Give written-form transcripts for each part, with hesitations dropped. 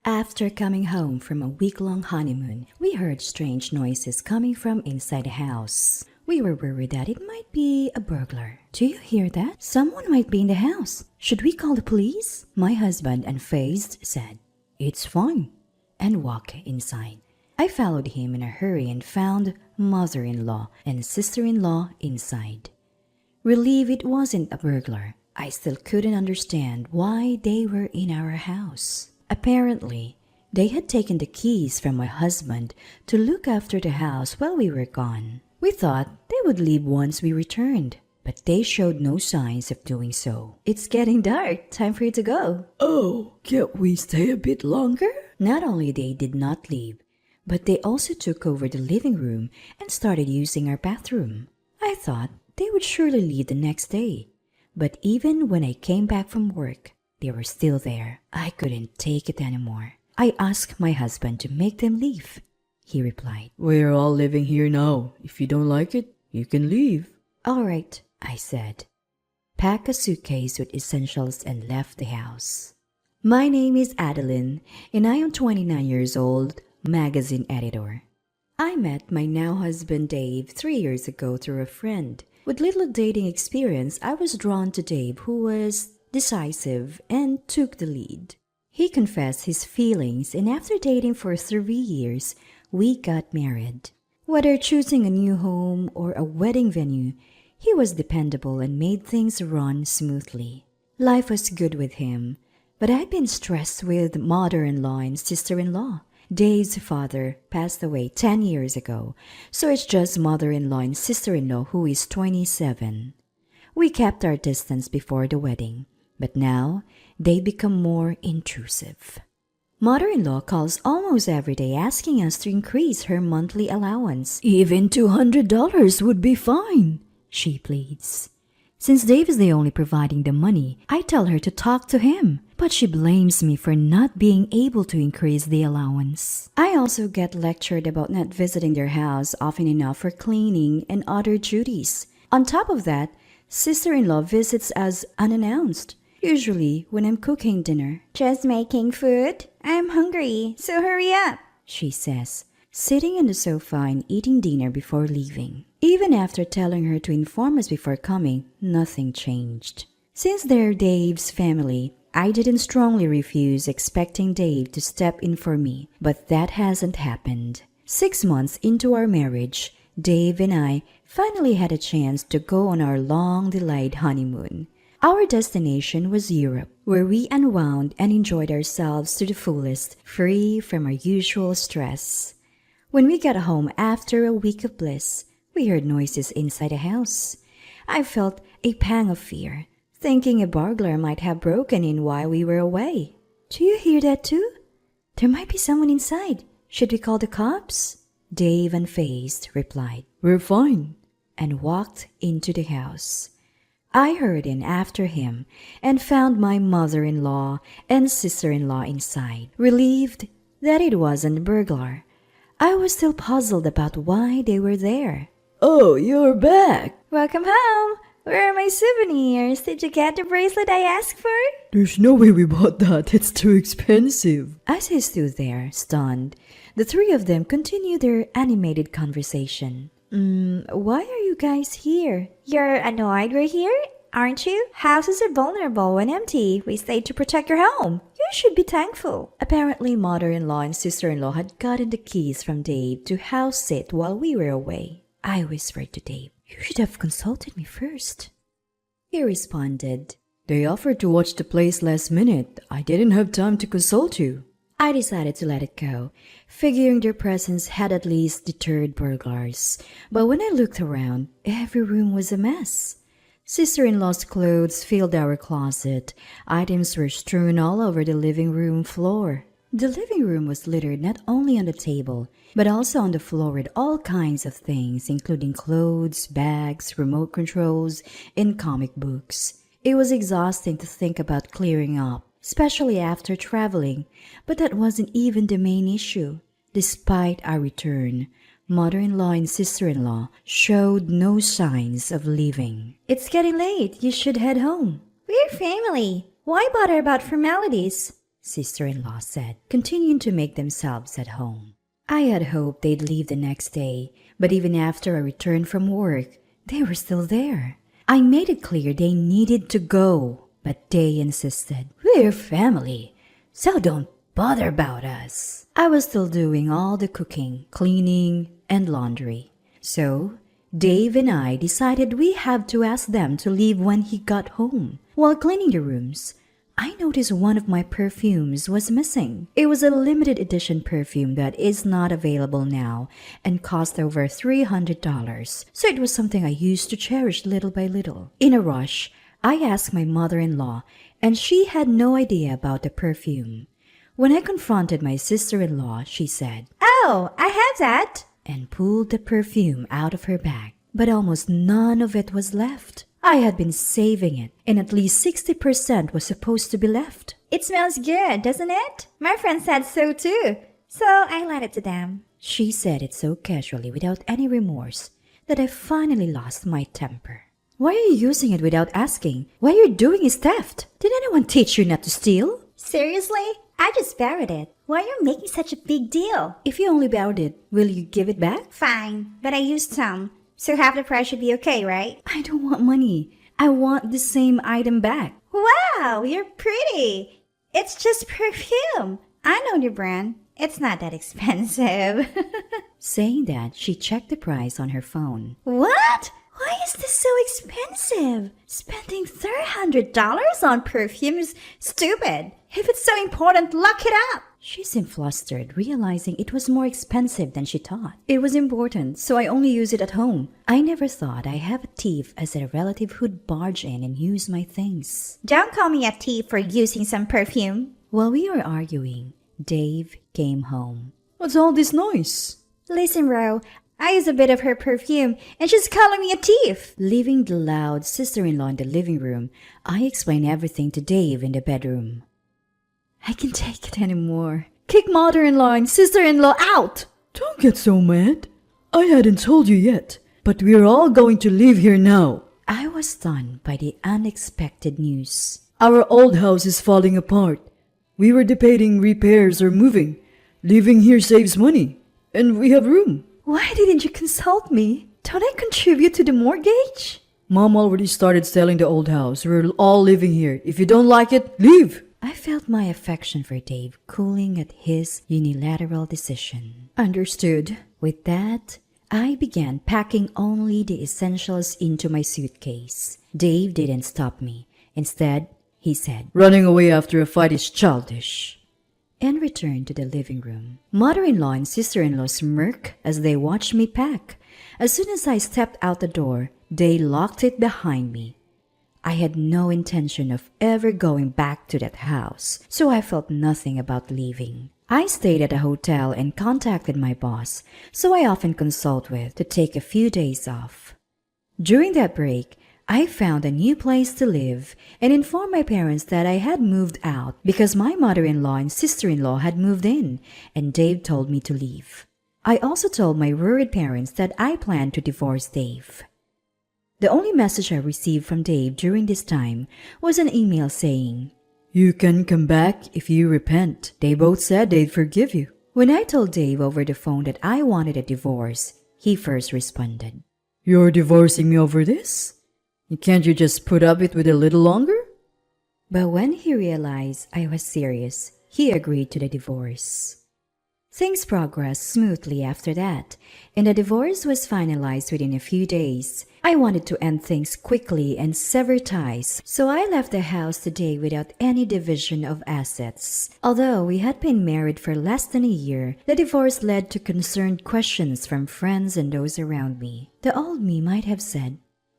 After coming home from a week-long honeymoon, we heard strange noises coming from inside the house. We were worried that it might be a burglar. Do you hear that? Someone might be in the house. Should we call the police? My husband, unfazed, said, "It's fine," and walked inside. I followed him in a hurry and found mother-in-law and sister-in-law inside. Relieved it wasn't a burglar, I still couldn't understand why they were in our house. Apparently, they had taken the keys from my husband to look after the house while we were gone. We thought they would leave once we returned, but they showed no signs of doing so. "It's getting dark. Time for you to go." "Oh, can't we stay a bit longer?" Not only they did not leave, but they also took over the living room and started using our bathroom. I thought they would surely leave the next day, but even when I came back from work, they were still there. I couldn't take it anymore. I asked my husband to make them leave. He replied, "We're all living here now. If you don't like it, you can leave." "All right," I said. Packed a suitcase with essentials and left the house. My name is Adeline, and I am 29 years old, magazine editor. I met my now husband Dave 3 years ago through a friend. With little dating experience, I was drawn to Dave, who was decisive and took the lead. He confessed his feelings, and after dating for 3 years, we got married. Whether choosing a new home or a wedding venue, he was dependable and made things run smoothly. Life was good with him, but I'd been stressed with mother-in-law and sister-in-law. Dave's father passed away 10 years ago, so it's just mother-in-law and sister-in-law who is 27. We kept our distance before the wedding, but now they become more intrusive. Mother-in-law calls almost every day asking us to increase her monthly allowance. "Even $200 would be fine," she pleads. Since Dave is the only providing the money, I tell her to talk to him, but she blames me for not being able to increase the allowance. I also get lectured about not visiting their house often enough for cleaning and other duties. On top of that, sister-in-law visits us unannounced, usually when I'm cooking dinner. "Just making food? I'm hungry, so hurry up," she says, sitting on the sofa and eating dinner before leaving. Even after telling her to inform us before coming, nothing changed. Since they're Dave's family, I didn't strongly refuse expecting Dave to step in for me, but that hasn't happened. 6 months into our marriage, Dave and I finally had a chance to go on our long-delayed honeymoon. Our destination was Europe, where we unwound and enjoyed ourselves to the fullest, free from our usual stress. When we got home after a week of bliss, we heard noises inside the house. I felt a pang of fear, thinking a burglar might have broken in while we were away. "Do you hear that too? There might be someone inside. Should we call the cops?" Dave, unfazed, replied, "We're fine," and walked into the house. I hurried in after him and found my mother-in-law and sister-in-law inside, relieved that it wasn't a burglar. I was still puzzled about why they were there. "Oh, you're back." "Welcome home. Where are my souvenirs? Did you get the bracelet I asked for?" "There's no way we bought that. It's too expensive." As I stood there, stunned, the three of them continued their animated conversation. Why are you guys here?" "You're annoyed we're here, aren't you? Houses are vulnerable when empty. We stayed to protect your home. You should be thankful." Apparently, mother-in-law and sister-in-law had gotten the keys from Dave to house sit while we were away. I whispered to Dave, "You should have consulted me first." He responded, "They offered to watch the place last minute. I didn't have time to consult you." I decided to let it go, figuring their presence had at least deterred burglars. But when I looked around, every room was a mess. Sister-in-law's clothes filled our closet. Items were strewn all over the living room floor. The living room was littered not only on the table, but also on the floor with all kinds of things, including clothes, bags, remote controls, and comic books. It was exhausting to think about clearing up, especially after traveling, but that wasn't even the main issue. Despite our return, mother-in-law and sister-in-law showed no signs of leaving. "It's getting late. You should head home." "We're family. Why bother about formalities?" sister-in-law said, continuing to make themselves at home. I had hoped they'd leave the next day, but even after I returned from work, they were still there. I made it clear they needed to go, but they insisted. We're family, so don't bother about us. I was still doing all the cooking, cleaning, and laundry. So, Dave and I decided we have to ask them to leave when he got home. While cleaning the rooms, I noticed one of my perfumes was missing. It was a limited edition perfume that is not available now and cost over $300, so it was something I used to cherish little by little. In a rush, I asked my mother-in-law, and she had no idea about the perfume. When I confronted my sister-in-law, she said, Oh, I have that. And pulled the perfume out of her bag, but almost none of it was left. I had been saving it, and at least 60% was supposed to be left. It smells good, doesn't it? My friend said so too, so I lent it to them. She said it so casually without any remorse that I finally lost my temper. Why are you using it without asking? What you're doing is theft. Did anyone teach you not to steal? Seriously? I just borrowed it. Why are you making such a big deal? If you only borrowed it, will you give it back? Fine, but I used some. So half the price should be okay, right? I don't want money. I want the same item back. Wow, you're pretty. It's just perfume. I know your brand. It's not that expensive. Saying that, she checked the price on her phone. What? Why is this so expensive? Spending $300 on perfume is stupid. If it's so important, lock it up. She seemed flustered, realizing it was more expensive than she thought. It was important, so I only use it at home. I never thought I have a thief as a relative who'd barge in and use my things. Don't call me a thief for using some perfume. While we were arguing, Dave came home. What's all this noise? Listen, Ro, I use a bit of her perfume, and she's calling me a thief. Leaving the loud sister-in-law in the living room, I explained everything to Dave in the bedroom. I can't take it anymore. Kick mother-in-law and sister-in-law out! Don't get so mad. I hadn't told you yet, but we're all going to live here now. I was stunned by the unexpected news. Our old house is falling apart. We were debating repairs or moving. Living here saves money, and we have room. Why didn't you consult me? Don't I contribute to the mortgage? Mom already started selling the old house. We're all living here. If you don't like it, leave. I felt my affection for Dave cooling at his unilateral decision. Understood. With that, I began packing only the essentials into my suitcase. Dave didn't stop me. Instead, he said, Running away after a fight is childish. And returned to the living room. Mother-in-law and sister-in-law smirked as they watched me pack. As soon as I stepped out the door, they locked it behind me. I had no intention of ever going back to that house, so I felt nothing about leaving. I stayed at a hotel and contacted my boss, so I often consult with, to take a few days off. During that break, I found a new place to live and informed my parents that I had moved out because my mother-in-law and sister-in-law had moved in, and Dave told me to leave. I also told my worried parents that I planned to divorce Dave. The only message I received from Dave during this time was an email saying, You can come back if you repent. They both said they'd forgive you. When I told Dave over the phone that I wanted a divorce, he first responded, You're divorcing me over this? Can't you just put up with it a little longer? But when he realized I was serious, he agreed to the divorce. Things progressed smoothly after that, and the divorce was finalized within a few days. I wanted to end things quickly and sever ties, so I left the house today without any division of assets. Although we had been married for less than a year, the divorce led to concerned questions from friends and those around me. The old me might have said,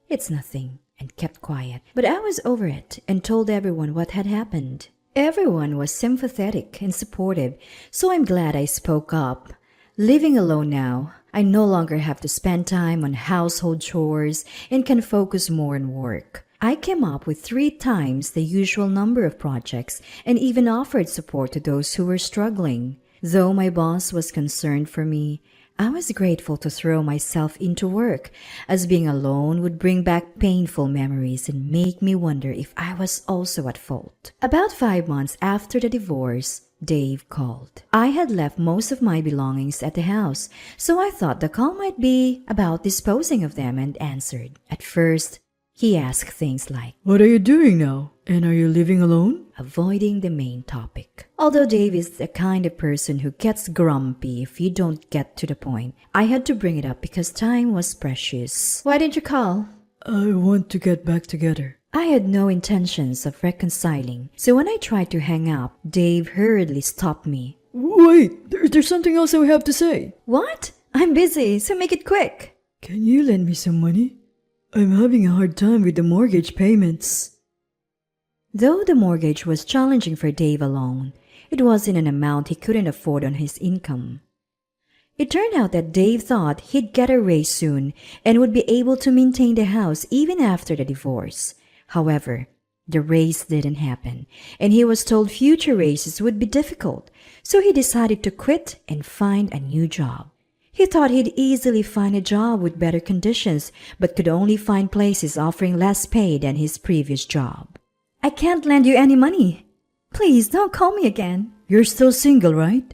It's nothing, and kept quiet, but I was over it and told everyone what had happened. Everyone was sympathetic and supportive, so I'm glad I spoke up. Living alone now, I no longer have to spend time on household chores and can focus more on work. I came up with 3 times the usual number of projects and even offered support to those who were struggling. Though my boss was concerned for me, I was grateful to throw myself into work, as being alone would bring back painful memories and make me wonder if I was also at fault. About 5 months after the divorce, Dave called. I had left most of my belongings at the house, so I thought the call might be about disposing of them and answered. At first, he asked things like, What are you doing now? And are you living alone? avoiding the main topic. Although Dave is the kind of person who gets grumpy if you don't get to the point, I had to bring it up because time was precious. Why didn't you call? I want to get back together. I had no intentions of reconciling, so when I tried to hang up, Dave hurriedly stopped me. Wait, there's something else I have to say. What? I'm busy, so make it quick. Can you lend me some money? I'm having a hard time with the mortgage payments. Though the mortgage was challenging for Dave alone, it wasn't an amount he couldn't afford on his income. It turned out that Dave thought he'd get a raise soon and would be able to maintain the house even after the divorce. However, the raise didn't happen, and he was told future raises would be difficult, so he decided to quit and find a new job. He thought he'd easily find a job with better conditions, but could only find places offering less pay than his previous job. I can't lend you any money. Please don't call me again. You're still single, right?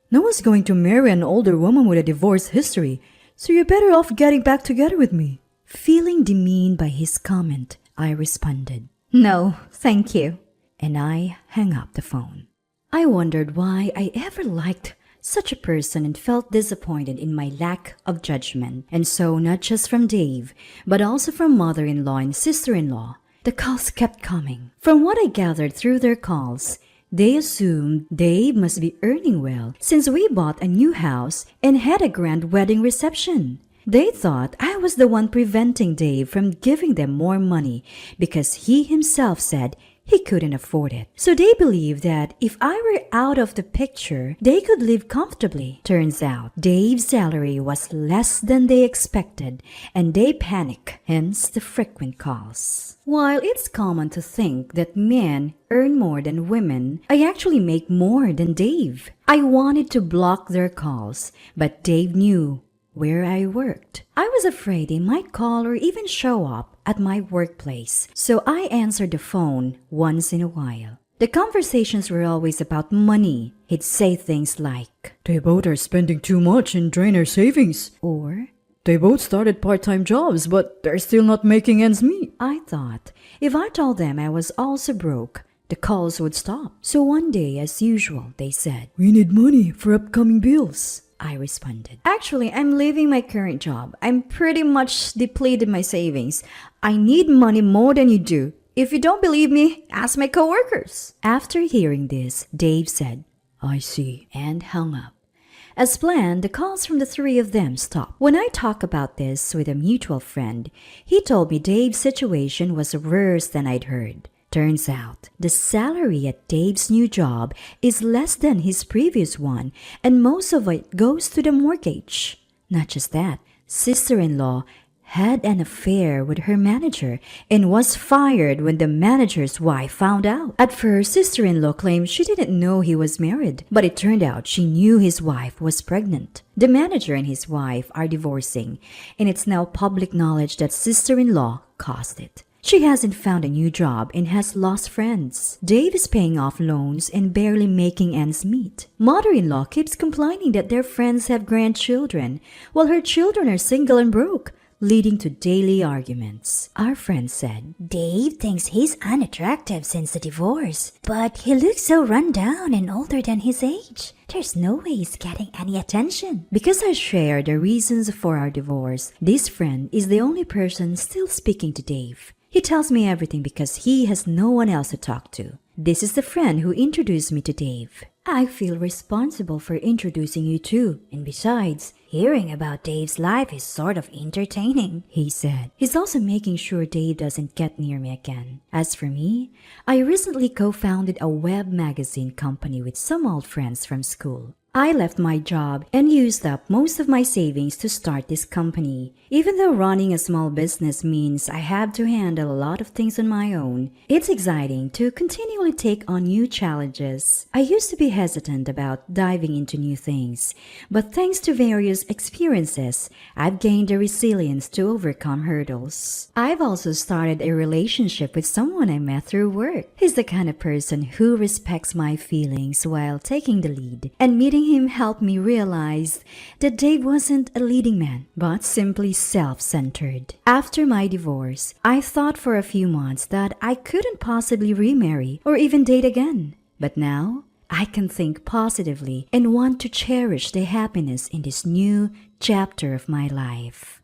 No one's going to marry an older woman with a divorce history, so you're better off getting back together with me. Feeling demeaned by his comment, I responded, No, thank you. And I hung up the phone. I wondered why I ever liked such a person and felt disappointed in my lack of judgment. And so not just from Dave, but also from mother-in-law and sister-in-law. The calls kept coming. From what I gathered through their calls, they assumed Dave must be earning well since we bought a new house and had a grand wedding reception. They thought I was the one preventing Dave from giving them more money because he himself said he couldn't afford it. So they believed that if I were out of the picture, they could live comfortably. Turns out, Dave's salary was less than they expected, and they panicked, hence the frequent calls. While it's common to think that men earn more than women, I actually make more than Dave. I wanted to block their calls, but Dave knew where I worked. I was afraid they might call or even show up at my workplace, so I answered the phone once in a while. The conversations were always about money. He'd say things like, They both are spending too much and drain our savings. or, They both started part-time jobs, but they're still not making ends meet. I thought if I told them I was also broke, the calls would stop. So one day, as usual, they said, We need money for upcoming bills. I responded, Actually, I'm leaving my current job. I'm pretty much depleted my savings. I need money more than you do. If you don't believe me, ask my coworkers. After hearing this, Dave said, I see. and hung up. As planned, the calls from the three of them stopped. When I talked about this with a mutual friend, he told me Dave's situation was worse than I'd heard. Turns out, the salary at Dave's new job is less than his previous one, and most of it goes to the mortgage. Not just that, sister-in-law had an affair with her manager and was fired when the manager's wife found out. At first, sister-in-law claimed she didn't know he was married, but it turned out she knew his wife was pregnant. The manager and his wife are divorcing, and it's now public knowledge that sister-in-law caused it. She hasn't found a new job and has lost friends. Dave is paying off loans and barely making ends meet. Mother-in-law keeps complaining that their friends have grandchildren, while her children are single and broke, leading to daily arguments. Our friend said, Dave thinks he's unattractive since the divorce, but he looks so run down and older than his age. There's no way he's getting any attention. Because I share the reasons for our divorce, this friend is the only person still speaking to Dave. He tells me everything because he has no one else to talk to. This is the friend who introduced me to Dave. I feel responsible for introducing you too. And besides, Hearing about Dave's life is sort of entertaining, he said. He's also making sure Dave doesn't get near me again. As for me, I recently co-founded a web magazine company with some old friends from school. I left my job and used up most of my savings to start this company. Even though running a small business means I have to handle a lot of things on my own, it's exciting to continually take on new challenges. I used to be hesitant about diving into new things, but thanks to various experiences, I've gained the resilience to overcome hurdles. I've also started a relationship with someone I met through work. He's the kind of person who respects my feelings while taking the lead, and meeting him helped me realize that Dave wasn't a leading man, but simply self-centered. After my divorce, I thought for a few months that I couldn't possibly remarry or even date again. But now, I can think positively and want to cherish the happiness in this new chapter of my life.